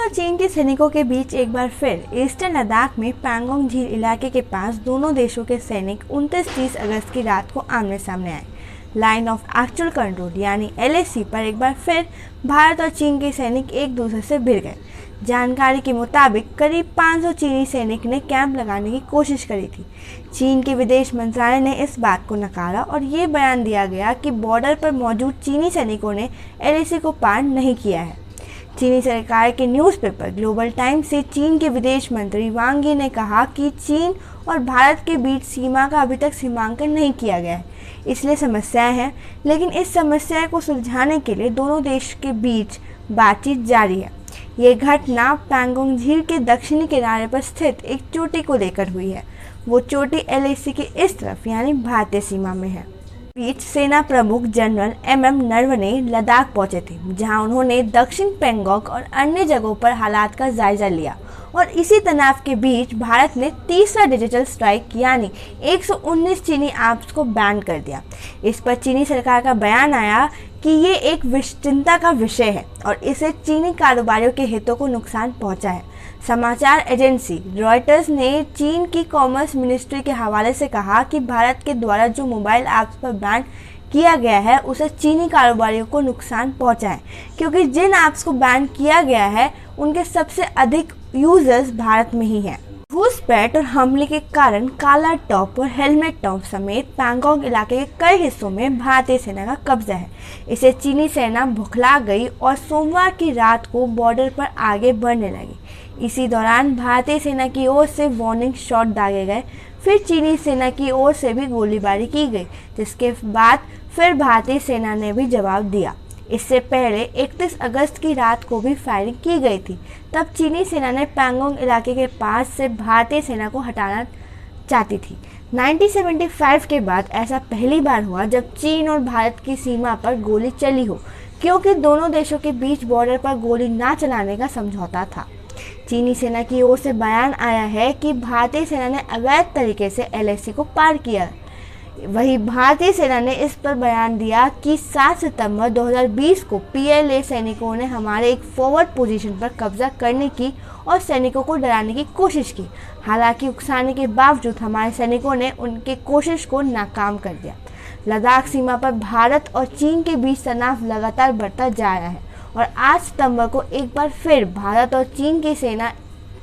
और चीन के सैनिकों के बीच एक बार फिर ईस्टर्न लद्दाख में पैंगोंग झील इलाके के पास दोनों देशों के सैनिक 29-30 अगस्त की रात को आमने सामने आए। लाइन ऑफ एक्चुअल कंट्रोल यानी LAC पर एक बार फिर भारत और चीन के सैनिक एक दूसरे से भिड़ गए। जानकारी के मुताबिक करीब 500 चीनी सैनिक ने कैंप लगाने की कोशिश करी थी। चीन के विदेश मंत्रालय ने इस बात को नकारा और ये बयान दिया गया कि बॉर्डर पर मौजूद चीनी सैनिकों ने LAC को पार नहीं किया है। चीनी सरकार के न्यूज़पेपर ग्लोबल टाइम्स से चीन के विदेश मंत्री वांग यी ने कहा कि चीन और भारत के बीच सीमा का अभी तक सीमांकन नहीं किया गया है, इसलिए समस्याएं हैं, लेकिन इस समस्या को सुलझाने के लिए दोनों देश के बीच बातचीत जारी है। ये घटना पैंगोंग झील के दक्षिणी किनारे पर स्थित एक चोटी को लेकर हुई है। वो चोटी LAC के इस तरफ यानी भारतीय सीमा में है। बीच सेना प्रमुख जनरल MM नरवणे लद्दाख पहुंचे थे, जहां उन्होंने दक्षिण पैंगोंग और अन्य जगहों पर हालात का जायजा लिया और इसी तनाव के बीच भारत ने तीसरा डिजिटल स्ट्राइक यानी 119 चीनी ऐप्स को बैन कर दिया। इस पर चीनी सरकार का बयान आया कि ये एक चिंता का विषय है और इससे चीनी कारोबारियों के हितों को नुकसान पहुंचा है। समाचार एजेंसी रॉयटर्स ने चीन की कॉमर्स मिनिस्ट्री के हवाले से कहा कि भारत के द्वारा जो मोबाइल ऐप्स पर बैन किया गया है उसे चीनी कारोबारियों को नुकसान पहुंचा है, क्योंकि जिन ऐप्स को बैन किया गया है उनके सबसे अधिक यूजर्स भारत में ही हैं। घूसपैठ और हमले के कारण काला टॉप और हेलमेट टॉप समेत पैंगोंग इलाके के कई हिस्सों में भारतीय सेना का कब्जा है। इसे चीनी सेना भुखला गई और सोमवार की रात को बॉर्डर पर आगे बढ़ने लगी। इसी दौरान भारतीय सेना की ओर से वार्निंग शॉट दागे गए, फिर चीनी सेना की ओर से भी गोलीबारी की गई, जिसके बाद फिर भारतीय सेना ने भी जवाब दिया। इससे पहले 31 अगस्त की रात को भी फायरिंग की गई थी। तब चीनी सेना ने पैंगोंग इलाके के पास से भारतीय सेना को हटाना चाहती थी। 1975 के बाद ऐसा पहली बार हुआ जब चीन और भारत की सीमा पर गोली चली हो, क्योंकि दोनों देशों के बीच बॉर्डर पर गोली ना चलाने का समझौता था। चीनी सेना की ओर से बयान आया है कि भारतीय सेना ने अवैध तरीके से LAC को पार किया। वहीं भारतीय सेना ने इस पर बयान दिया कि 7 सितंबर 2020 को PLA सैनिकों ने हमारे एक फॉरवर्ड पोजीशन पर कब्जा करने की और सैनिकों को डराने की कोशिश की। हालांकि उकसाने के बावजूद हमारे सैनिकों ने उनके कोशिश को नाकाम कर दिया। लद्दाख सीमा पर भारत और चीन के बीच तनाव लगातार बढ़ता जा रहा है और 8 सितंबर को एक बार फिर भारत और चीन की सेना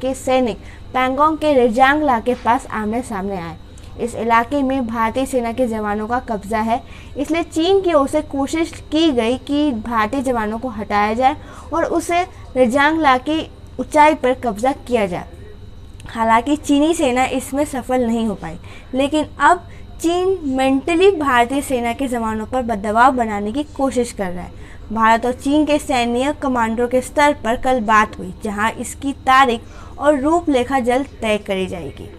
के सैनिक पैंगोंग के रेजांगला के पास आमने सामने आए। इस इलाके में भारतीय सेना के जवानों का कब्जा है, इसलिए चीन की ओर से कोशिश की गई कि भारतीय जवानों को हटाया जाए और उसे रेजांगला की ऊंचाई पर कब्जा किया जाए। हालांकि चीनी सेना इसमें सफल नहीं हो पाई, लेकिन अब चीन मेंटली भारतीय सेना के जवानों पर दबाव बनाने की कोशिश कर रहा है। भारत और चीन के सैन्य कमांडरों के स्तर पर कल बात हुई, जहां इसकी तारीख और रूपरेखा जल्द तय करी जाएगी।